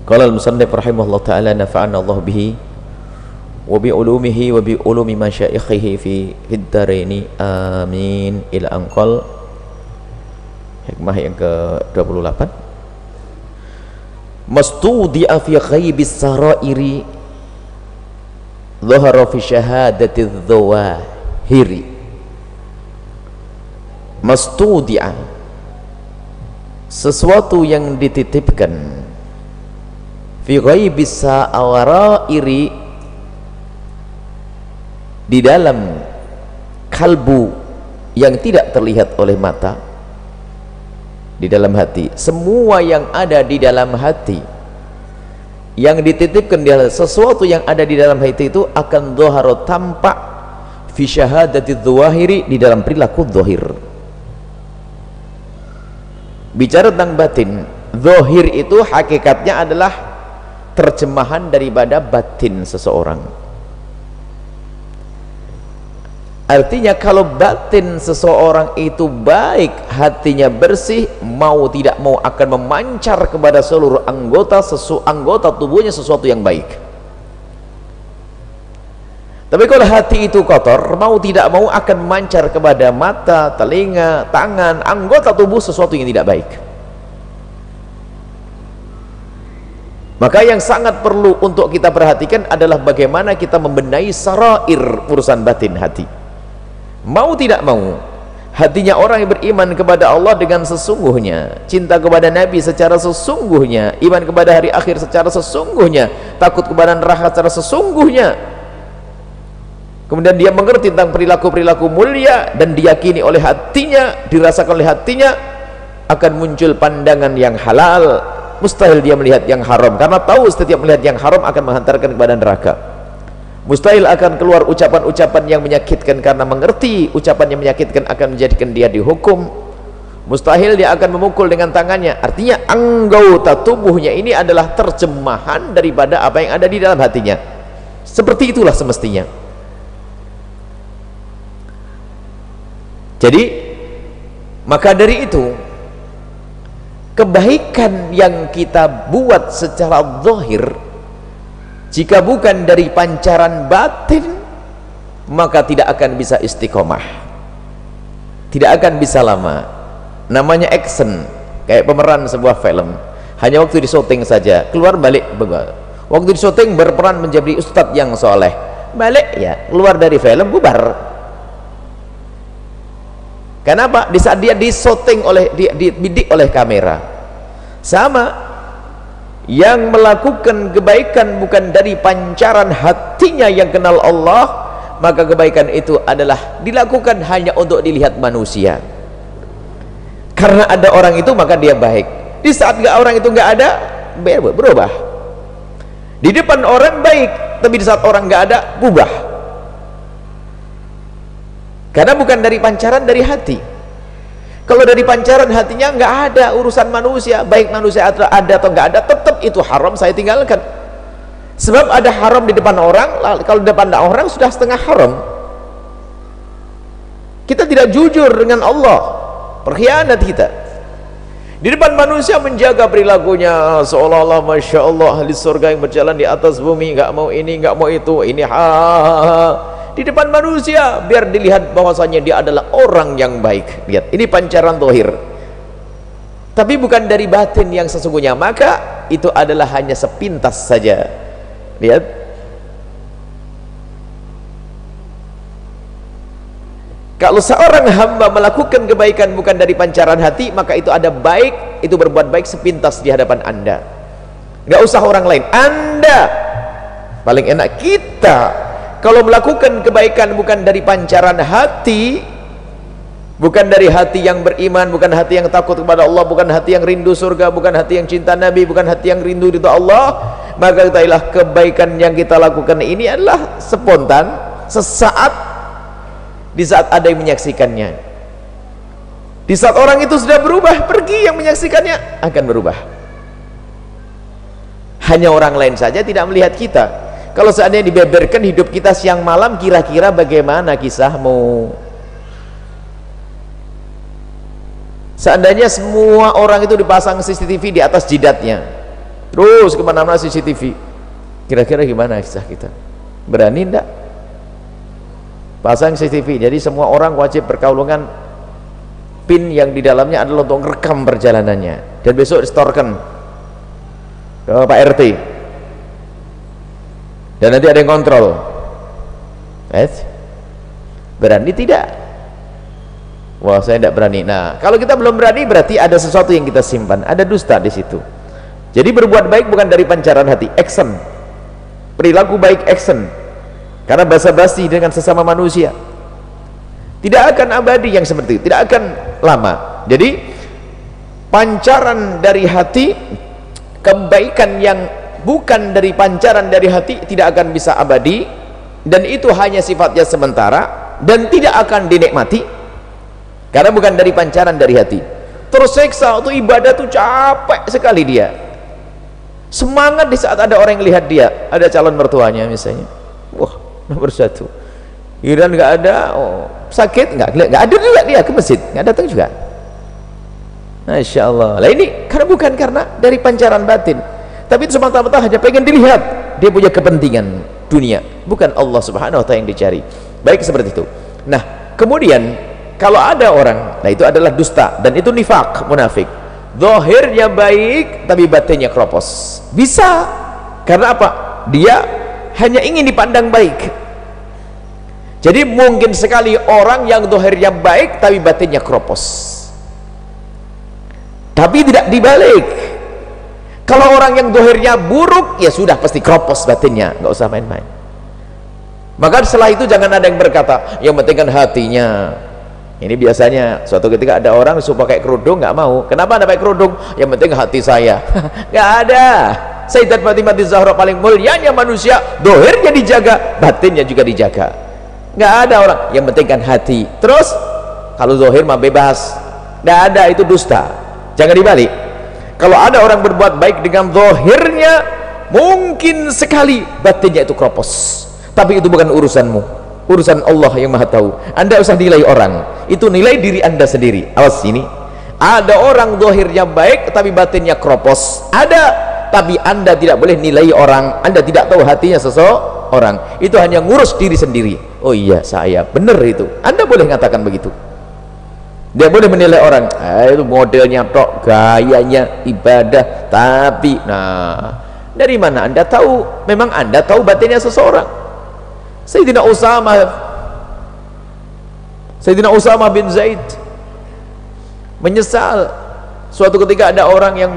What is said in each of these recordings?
Qala al-musannif rahimahullah ta'ala nafa'ana Allah bihi wa bi ulumihi wa bi ulumi masyaikhihi fi daraini amin. Ila anqal hikmah yang ke-28. Mastudi'a fi ghaibis sarairi dhahara fi syahadati dhawahiri. Mastudi'a, sesuatu yang dititipkan, fi ghaibis sarairi, di dalam kalbu yang tidak terlihat oleh mata, di dalam hati. Semua yang ada di dalam hati yang dititipkan di dalam sesuatu yang ada di dalam hati itu akan dhahara, tampak, fi syahadati dhawahiri, di dalam perilaku zahir. Bicara tentang batin, zahir itu hakikatnya adalah terjemahan daripada batin seseorang. Artinya kalau batin seseorang itu baik, hatinya bersih, mau tidak mau akan memancar kepada seluruh anggota tubuhnya sesuatu yang baik. Tapi kalau hati itu kotor, mau tidak mau akan memancar kepada mata, telinga, tangan, anggota tubuh sesuatu yang tidak baik. Maka yang sangat perlu untuk kita perhatikan adalah bagaimana kita membenahi sarair, urusan batin hati. Mau tidak mau, hatinya orang yang beriman kepada Allah dengan sesungguhnya, cinta kepada Nabi secara sesungguhnya, iman kepada hari akhir secara sesungguhnya, takut kepada neraka secara sesungguhnya, kemudian dia mengerti tentang perilaku-perilaku mulia dan diyakini oleh hatinya, dirasakan oleh hatinya, akan muncul pandangan yang halal. Mustahil dia melihat yang haram, karena tahu setiap melihat yang haram akan menghantarkan kepada neraka. Mustahil akan keluar ucapan-ucapan yang menyakitkan, karena mengerti ucapan yang menyakitkan akan menjadikan dia dihukum. Mustahil dia akan memukul dengan tangannya. Artinya anggota tubuhnya ini adalah terjemahan daripada apa yang ada di dalam hatinya. Seperti itulah semestinya. Jadi maka dari itu, kebaikan yang kita buat secara zahir, jika bukan dari pancaran batin, maka tidak akan bisa istiqomah, tidak akan bisa lama. Namanya action, kayak pemeran sebuah film, hanya waktu di syuting saja, keluar balik. Waktu di syuting berperan menjadi ustadz yang soleh, balik ya, keluar dari film bubar. Kenapa? Di saat dia disyuting oleh, dibidik oleh kamera. Sama, yang melakukan kebaikan bukan dari pancaran hatinya yang kenal Allah, maka kebaikan itu adalah dilakukan hanya untuk dilihat manusia. Karena ada orang itu maka dia baik. Di saat orang itu nggak ada, berubah. Di depan orang baik, tapi di saat orang nggak ada, berubah. Karena bukan dari pancaran dari hati. Kalau dari pancaran hatinya nggak ada urusan manusia, baik manusia ada atau nggak ada, tetap itu haram saya tinggalkan. Sebab ada haram di depan orang, kalau di depan orang sudah setengah haram. Kita tidak jujur dengan Allah, berkhianat kita. Di depan manusia menjaga perilakunya seolah-olah masya Allah ahli surga yang berjalan di atas bumi, nggak mau ini, nggak mau itu, ini di depan manusia biar dilihat bahwasanya dia adalah orang yang baik. Lihat, ini pancaran zahir, tapi bukan dari batin yang sesungguhnya. Maka itu adalah hanya sepintas saja. Lihat, kalau seorang hamba melakukan kebaikan bukan dari pancaran hati, maka itu ada baik, itu berbuat baik sepintas di hadapan Anda. Nggak usah orang lain, Anda paling enak. Kita kalau melakukan kebaikan bukan dari pancaran hati, bukan dari hati yang beriman, bukan hati yang takut kepada Allah, bukan hati yang rindu surga, bukan hati yang cinta Nabi, bukan hati yang rindu ridha Allah, maka ketahuilah kebaikan yang kita lakukan ini adalah spontan, sesaat, di saat ada yang menyaksikannya. Di saat orang itu sudah berubah, pergi, yang menyaksikannya akan berubah. Hanya orang lain saja tidak melihat kita. Kalau seandainya dibeberkan hidup kita siang malam, kira-kira bagaimana kisahmu? Seandainya semua orang itu dipasang CCTV di atas jidatnya, terus kemana-mana CCTV. Kira-kira gimana kisah kita? Berani enggak? Pasang CCTV, jadi semua orang wajib perkaulungan pin yang di dalamnya adalah untuk merekam perjalanannya, dan besok distorkan ke Pak RT, dan nanti ada yang kontrol. Berani tidak? Wah, saya tidak berani. Nah, kalau kita belum berani berarti ada sesuatu yang kita simpan, ada dusta di situ. Jadi berbuat baik bukan dari pancaran hati, action, perilaku baik, action. Karena basa-basi dengan sesama manusia tidak akan abadi yang seperti itu, tidak akan lama. Jadi pancaran dari hati, kebaikan yang bukan dari pancaran dari hati tidak akan bisa abadi, dan itu hanya sifatnya sementara dan tidak akan dinikmati karena bukan dari pancaran dari hati. Tersiksa waktu ibadah tuh capek sekali dia, semangat di saat ada orang yang lihat dia, ada calon mertuanya misalnya, wah nomor satu. Giliran nggak ada, oh, sakit nggak ada juga dia ke masjid, nggak datang juga. Masya Allah. Lah ini karena bukan karena dari pancaran batin, tapi itu semata-mata hanya pengen dilihat, dia punya kepentingan dunia, bukan Allah Subhanahu wa ta'ala yang dicari. Baik seperti itu. Nah kemudian kalau ada orang, nah itu adalah dusta, dan itu nifak, munafik. Zahirnya baik tapi batinnya keropos. Bisa karena apa? Dia hanya ingin dipandang baik. Jadi mungkin sekali orang yang zahirnya baik tapi batinnya keropos, tapi tidak dibalik. Kalau orang yang zahirnya buruk, ya sudah pasti keropos batinnya, nggak usah main-main. Maka setelah itu jangan ada yang berkata yang penting kan hatinya. Ini biasanya suatu ketika ada orang suruh pakai kerudung, nggak mau. Kenapa anda pakai kerudung? Yang penting hati saya. Nggak ada. Sayyidat Fatimah Zahra paling mulianya manusia, zahirnya dijaga, batinnya juga dijaga. Nggak ada orang yang penting kan hati. Terus kalau zahir mah bebas, nggak ada, itu dusta. Jangan dibalik. Kalau ada orang berbuat baik dengan zahirnya, mungkin sekali batinnya itu keropos, tapi itu bukan urusanmu, urusan Allah yang maha tahu. Anda usah nilai orang, itu nilai diri anda sendiri. Awas ini, ada orang zahirnya baik tapi batinnya keropos, ada, tapi anda tidak boleh nilai orang. Anda tidak tahu hatinya seseorang, itu hanya ngurus diri sendiri. Oh iya saya benar itu, anda boleh mengatakan begitu. Dia boleh menilai orang, itu modelnya tok, gayanya ibadah, tapi nah dari mana anda tahu? Memang anda tahu batinnya seseorang. Sayyidina Usama bin Zaid menyesal suatu ketika ada orang yang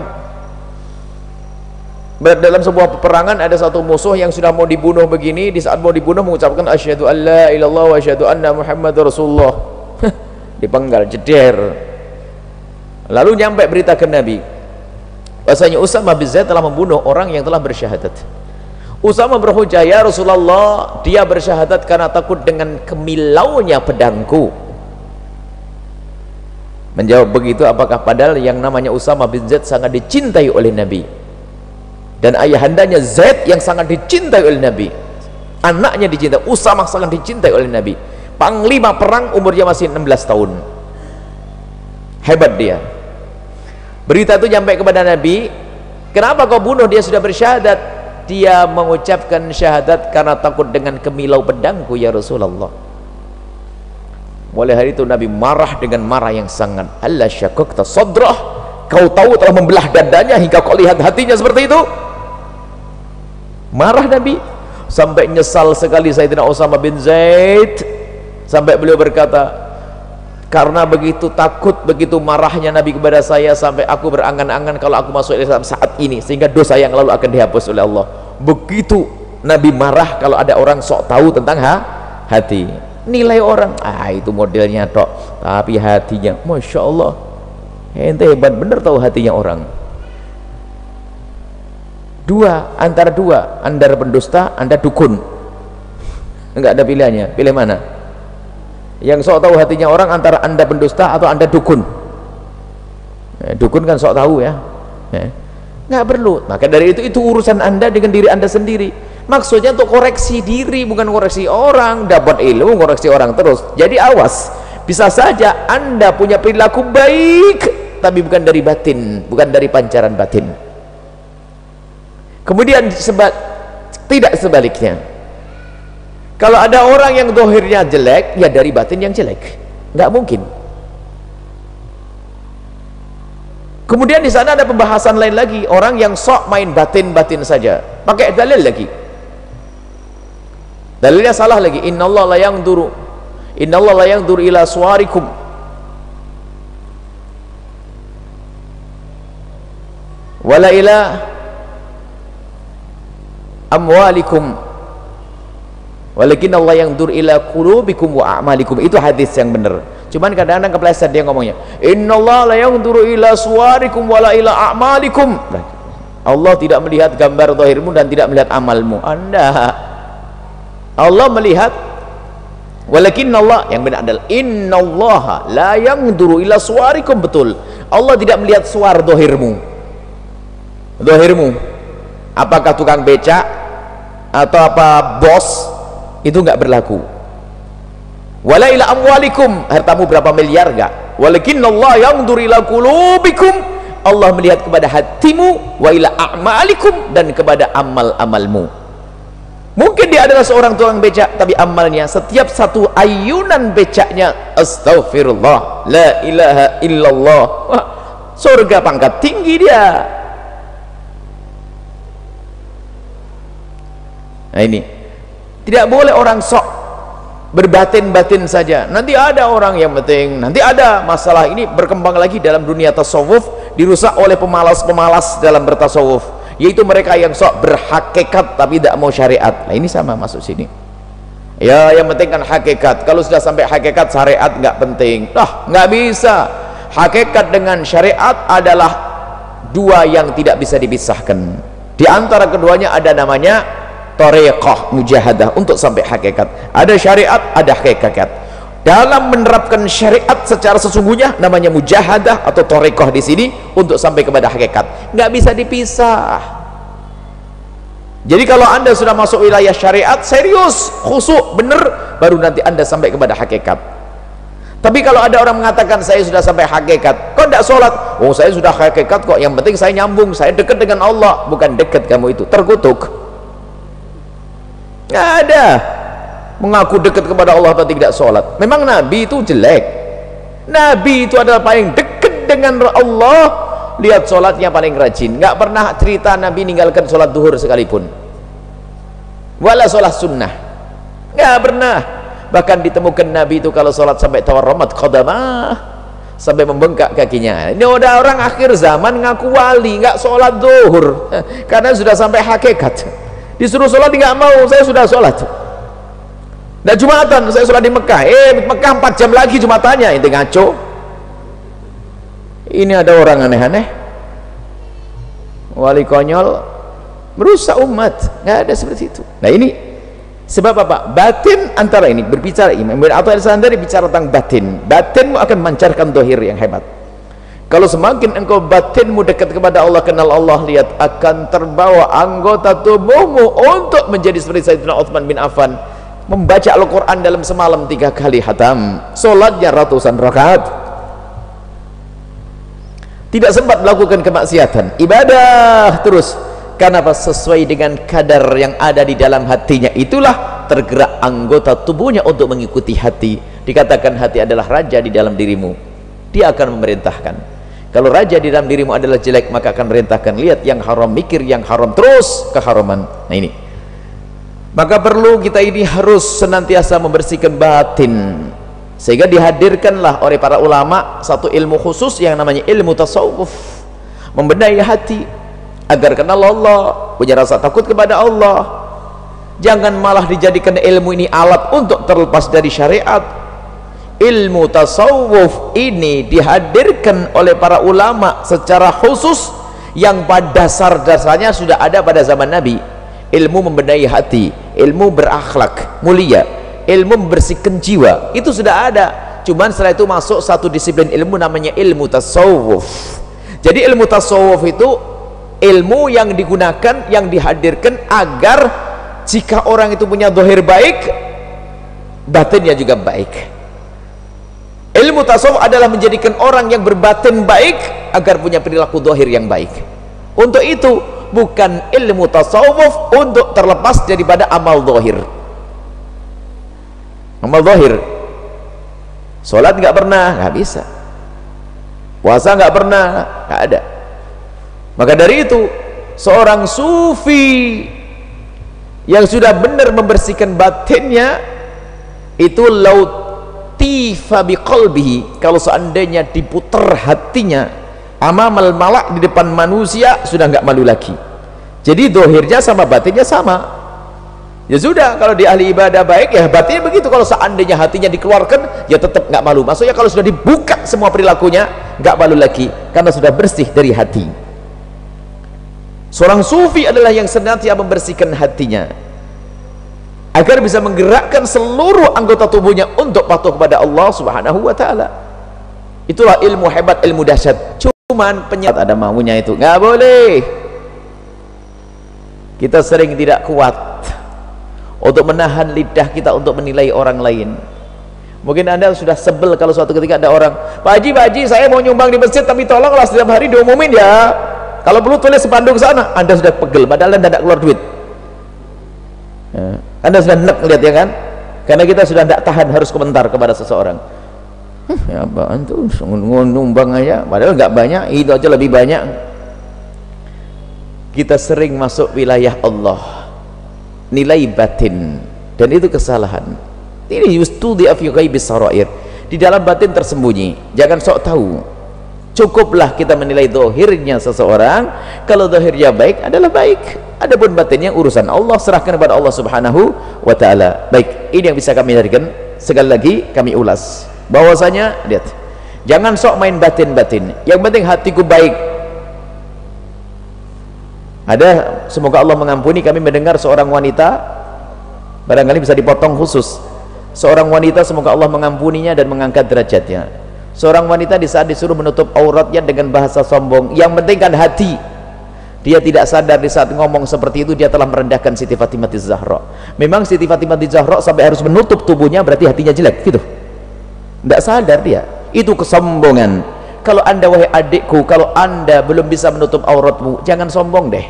dalam sebuah peperangan, ada satu musuh yang sudah mau dibunuh begini, di saat mau dibunuh mengucapkan asyhadu an la ilaha illallah wa asyhadu anna muhammadar rasulullah. Dipenggal, jeder. Lalu nyampe berita ke Nabi bahasanya Usama bin Zaid telah membunuh orang yang telah bersyahadat. Usama berhujah, ya Rasulullah, dia bersyahadat karena takut dengan kemilaunya pedangku. Menjawab begitu, apakah padahal yang namanya Usama bin Zaid sangat dicintai oleh Nabi, dan ayahandanya Zaid yang sangat dicintai oleh Nabi, anaknya dicintai, Usama sangat dicintai oleh Nabi, panglima perang, umurnya masih 16 tahun, hebat dia. Berita itu sampai kepada Nabi, kenapa kau bunuh dia sudah bersyahadat? Dia mengucapkan syahadat karena takut dengan kemilau pedangku ya Rasulullah. Mulai hari itu Nabi marah dengan marah yang sangat. Allah syakakta sadrah, kau tahu telah membelah dadanya hingga kau lihat hatinya seperti itu. Marah Nabi sampai nyesal sekali Sayyidina Usama bin Zaid, sampai beliau berkata, karena begitu takut, begitu marahnya Nabi kepada saya, sampai aku berangan-angan kalau aku masuk Islam saat ini, sehingga dosa yang lalu akan dihapus oleh Allah. Begitu Nabi marah kalau ada orang sok tahu tentang hati. Nilai orang, itu modelnya tok, tapi hatinya, Masya Allah, ente hebat bener tahu hatinya orang. Antara dua, anda pendusta, anda dukun, enggak ada pilihannya. Pilih mana? Yang sok tahu hatinya orang antara anda pendusta atau anda dukun. Dukun kan sok tahu ya, nggak perlu. Maka dari itu urusan anda dengan diri anda sendiri. Maksudnya untuk koreksi diri, bukan koreksi orang. Dapat ilmu koreksi orang terus. Jadi awas, bisa saja anda punya perilaku baik tapi bukan dari batin, bukan dari pancaran batin. Kemudian tidak sebaliknya. Kalau ada orang yang dohirnya jelek, ya dari batin yang jelek, nggak mungkin. Kemudian di sana ada pembahasan lain lagi, orang yang sok main batin-batin saja, pakai dalil lagi. Dalilnya salah lagi. Innallaha la yanzuru ila suwarikum wala ila amwalikum walakin Allah yanzur ila qulubikum wa a'malikum. Itu hadis yang benar. Cuman kadang-kadang kepleset dia ngomongnya, innallaha la yanzuru ila suwarikum wala ila a'malikum. Allah tidak melihat gambar zahirmu dan tidak melihat amalmu. Allah melihat, walakin Allah, yang benar adalah innallaha la yanzuru ila suwarikum. Betul, Allah tidak melihat suar zahirmu. Apakah tukang becak atau apa bos, itu nggak berlaku. Wala ila amwalikum, hartamu berapa miliar enggak. Walakin Allah yanzur ila qulubikum, Allah melihat kepada hatimu, wa ila a'malikum, dan kepada amal-amalmu. Mungkin dia adalah seorang tukang becak, tapi amalnya setiap satu ayunan becaknya astaghfirullah, la ilaha illallah. Wah, surga pangkat tinggi dia. Nah ini tidak boleh orang sok berbatin-batin saja. Nanti ada orang yang penting, nanti ada masalah ini berkembang lagi dalam dunia tasawuf, dirusak oleh pemalas-pemalas dalam bertasawuf, yaitu mereka yang sok berhakikat tapi tidak mau syariat. Nah ini sama masuk sini. Ya, yang penting kan hakikat. Kalau sudah sampai hakikat, syariat nggak penting. Nggak bisa. Hakikat dengan syariat adalah dua yang tidak bisa dipisahkan. Di antara keduanya ada namanya thariqah mujahadah untuk sampai hakikat. Ada syariat, ada hakikat. Dalam menerapkan syariat secara sesungguhnya namanya mujahadah atau thariqah di sini untuk sampai kepada hakikat. Nggak bisa dipisah. Jadi kalau Anda sudah masuk wilayah syariat, serius, khusyuk, benar, baru nanti Anda sampai kepada hakikat. Tapi kalau ada orang mengatakan saya sudah sampai hakikat, kok tidak sholat? Oh, saya sudah hakikat kok, yang penting saya nyambung, saya dekat dengan Allah. Bukan dekat kamu itu, terkutuk. Nggak ada mengaku dekat kepada Allah tapi tidak sholat. Memang Nabi itu jelek. Nabi itu adalah paling dekat dengan Allah. Lihat sholatnya paling rajin. Nggak pernah cerita Nabi ninggalkan sholat duhur sekalipun, wala sholat sunnah, nggak pernah. Bahkan ditemukan Nabi itu kalau sholat sampai tawarramat qadamah, sampai membengkak kakinya. Ini udah orang akhir zaman ngaku wali, nggak sholat duhur karena sudah sampai hakikat. Disuruh sholat nggak mau, saya sudah sholat. Dan Jumatan saya sholat di Mekah. Mekah 4 jam lagi Jumatannya, itu ngaco. Ini ada orang aneh-aneh, wali konyol, merusak umat. Nggak ada seperti itu. Nah ini sebab apa? Batin antara ini berbicara, Imam atau Al-Sandari bicara tentang batin. Batinmu akan memancarkan dohir yang hebat. Kalau semakin engkau batinmu dekat kepada Allah, kenal Allah, lihat akan terbawa anggota tubuhmu untuk menjadi seperti Sayyidina Utsman bin Affan, membaca Al-Quran dalam semalam 3 kali khatam, sholatnya ratusan rakaat, tidak sempat melakukan kemaksiatan, ibadah terus. Kenapa? Sesuai dengan kadar yang ada di dalam hatinya, itulah tergerak anggota tubuhnya untuk mengikuti hati. Dikatakan hati adalah raja di dalam dirimu, dia akan memerintahkan. Kalau raja di dalam dirimu adalah jelek, maka akan merintahkan, lihat yang haram, mikir yang haram, terus keharaman. Nah ini, maka perlu kita ini harus senantiasa membersihkan batin, sehingga dihadirkanlah oleh para ulama satu ilmu khusus yang namanya ilmu tasawuf, membenahi hati agar kenal Allah, punya rasa takut kepada Allah. Jangan malah dijadikan ilmu ini alat untuk terlepas dari syariat. Ilmu tasawuf ini dihadirkan oleh para ulama secara khusus yang pada dasar-dasarnya sudah ada pada zaman Nabi. Ilmu membenahi hati, ilmu berakhlak mulia, ilmu membersihkan jiwa, itu sudah ada. Cuman setelah itu masuk satu disiplin ilmu namanya ilmu tasawuf. Jadi ilmu tasawuf itu ilmu yang digunakan, yang dihadirkan agar jika orang itu punya zahir baik, batinnya juga baik. Ilmu tasawuf adalah menjadikan orang yang berbatin baik agar punya perilaku zahir yang baik. Untuk itu bukan ilmu tasawuf untuk terlepas daripada amal zahir. Amal zahir, sholat nggak pernah, nggak bisa. Puasa nggak pernah, nggak ada. Maka dari itu seorang sufi yang sudah benar membersihkan batinnya itu lautifa biqalbihi, kalau seandainya diputar hatinya amamal malak di depan manusia sudah nggak malu lagi. Jadi dohirnya sama batinnya sama. Ya sudah, kalau dia ahli ibadah baik ya batinnya begitu. Kalau seandainya hatinya dikeluarkan ya tetap nggak malu. Maksudnya kalau sudah dibuka semua perilakunya nggak malu lagi karena sudah bersih dari hati. Seorang sufi adalah yang senantiasa membersihkan hatinya agar bisa menggerakkan seluruh anggota tubuhnya untuk patuh kepada Allah Subhanahu wa ta'ala. Itulah ilmu hebat, ilmu dahsyat. Cuman penyakit ada maunya itu nggak boleh. Kita sering tidak kuat untuk menahan lidah kita untuk menilai orang lain. Mungkin Anda sudah sebel kalau suatu ketika ada orang, Pak Haji, saya mau nyumbang di masjid tapi tolonglah setiap hari diumumin ya. Kalau perlu tulis sepanduk sana. Anda sudah pegel padahal Anda tidak keluar duit ya. Anda sudah nek lihat ya kan, karena kita sudah tidak tahan harus komentar kepada seseorang. Ya apaan tuh nyumbang aja padahal nggak banyak, itu aja lebih banyak. Kita sering masuk wilayah Allah, nilai batin, dan itu kesalahan. Ini yustudi fi ghaibis sarair, di dalam batin tersembunyi, jangan sok tahu. Cukuplah kita menilai zahirnya seseorang. Kalau zahirnya baik adalah baik, adapun batinnya urusan Allah, serahkan kepada Allah Subhanahu wa ta'ala. Baik, ini yang bisa kami jadikan. Sekali lagi kami ulas bahwasanya, lihat, jangan sok main batin-batin, yang penting hatiku baik. Ada, semoga Allah mengampuni, kami mendengar seorang wanita, barangkali bisa dipotong khusus, seorang wanita semoga Allah mengampuninya dan mengangkat derajatnya. Seorang wanita di saat disuruh menutup auratnya dengan bahasa sombong, yang penting kan hati. Dia tidak sadar di saat ngomong seperti itu dia telah merendahkan Siti Fatimah Zahra. Memang Siti Fatimah Zahra sampai harus menutup tubuhnya berarti hatinya jelek gitu. Tidak sadar dia, itu kesombongan. Kalau Anda, wahai adikku, kalau Anda belum bisa menutup auratmu, jangan sombong deh.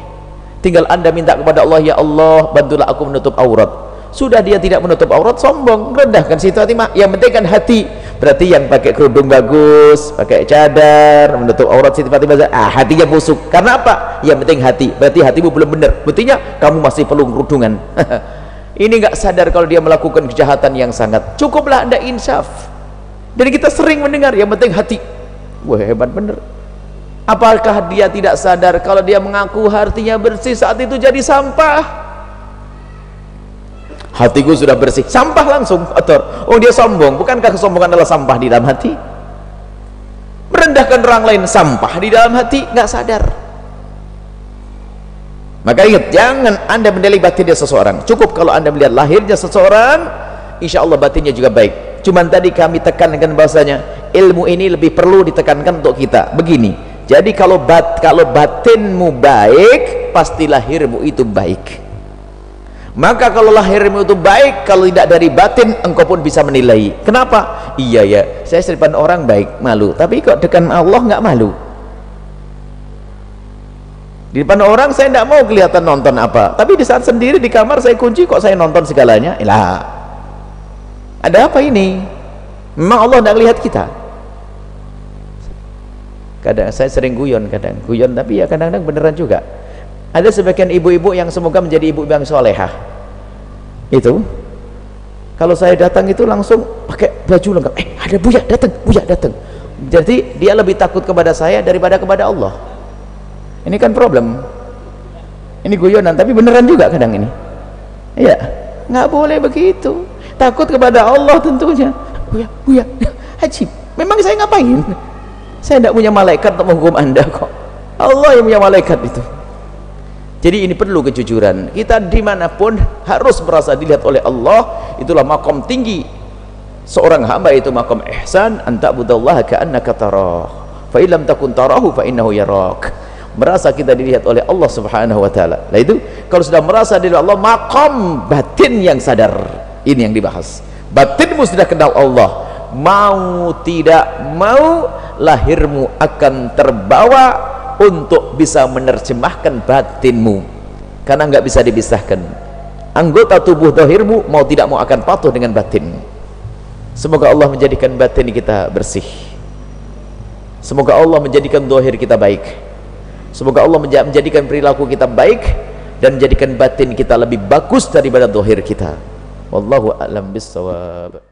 Tinggal Anda minta kepada Allah, ya Allah bantulah aku menutup aurat. Sudah dia tidak menutup aurat, sombong, rendahkan Siti Fatimah. Yang penting kan hati. Berarti yang pakai kerudung bagus, pakai cadar, menutup aurat Siti Fatimah, hatinya busuk. Karena apa? Yang penting hati. Berarti hatimu belum benar. Buktinya kamu masih perlu kerudungan. Ini nggak sadar kalau dia melakukan kejahatan yang sangat. Cukuplah Anda insaf. Jadi kita sering mendengar yang penting hati. Wah, hebat bener. Apakah dia tidak sadar kalau dia mengaku hatinya bersih, saat itu jadi sampah? Hatiku sudah bersih, sampah langsung kotor. Oh, dia sombong. Bukankah kesombongan adalah sampah di dalam hati? Merendahkan orang lain, sampah di dalam hati, nggak sadar. Maka ingat, jangan Anda menilai batinnya seseorang. Cukup kalau Anda melihat lahirnya seseorang, insya Allah batinnya juga baik. Cuman tadi kami tekankan bahasanya ilmu ini lebih perlu ditekankan untuk kita. Begini, jadi kalau batinmu baik, pasti lahirmu itu baik. Maka kalau lahirmu itu baik, kalau tidak dari batin, engkau pun bisa menilai. Kenapa? Iya ya, saya di depan orang baik, malu, tapi kok dekat Allah nggak malu. Di depan orang saya tidak mau kelihatan nonton apa, tapi di saat sendiri di kamar saya kunci, kok saya nonton segalanya. Lah, ada apa ini? Memang Allah tidak lihat kita. Kadang saya sering guyon, tapi ya kadang-kadang beneran juga. Ada sebagian ibu-ibu yang semoga menjadi ibu yang solehah. Itu kalau saya datang itu langsung pakai baju lengkap. Ada Buya datang. Jadi dia lebih takut kepada saya daripada kepada Allah. Ini kan problem. Ini guyonan tapi beneran juga kadang ini. Iya, nggak boleh begitu. Takut kepada Allah tentunya. Buya, Haji, memang saya ngapain? Saya tidak punya malaikat untuk menghukum Anda kok. Allah yang punya malaikat itu. Jadi ini perlu kejujuran. Kita dimanapun harus merasa dilihat oleh Allah. Itulah makom tinggi seorang hamba, itu makom ihsan, anta'budallaha ka'annaka tarah fa illam takun tarahu fa innahu yarak. Merasa kita dilihat oleh Allah Subhanahu wa ta'ala. Nah itu kalau sudah merasa dilihat Allah, makom batin yang sadar. Ini yang dibahas. Batinmu sudah kenal Allah, mau tidak mau lahirmu akan terbawa untuk bisa menerjemahkan batinmu, karena nggak bisa dipisahkan. Anggota tubuh zahirmu mau tidak mau akan patuh dengan batin. Semoga Allah menjadikan batin kita bersih, semoga Allah menjadikan zahir kita baik, semoga Allah menjadikan perilaku kita baik dan menjadikan batin kita lebih bagus daripada zahir kita. Wallahu a'lam bissawab.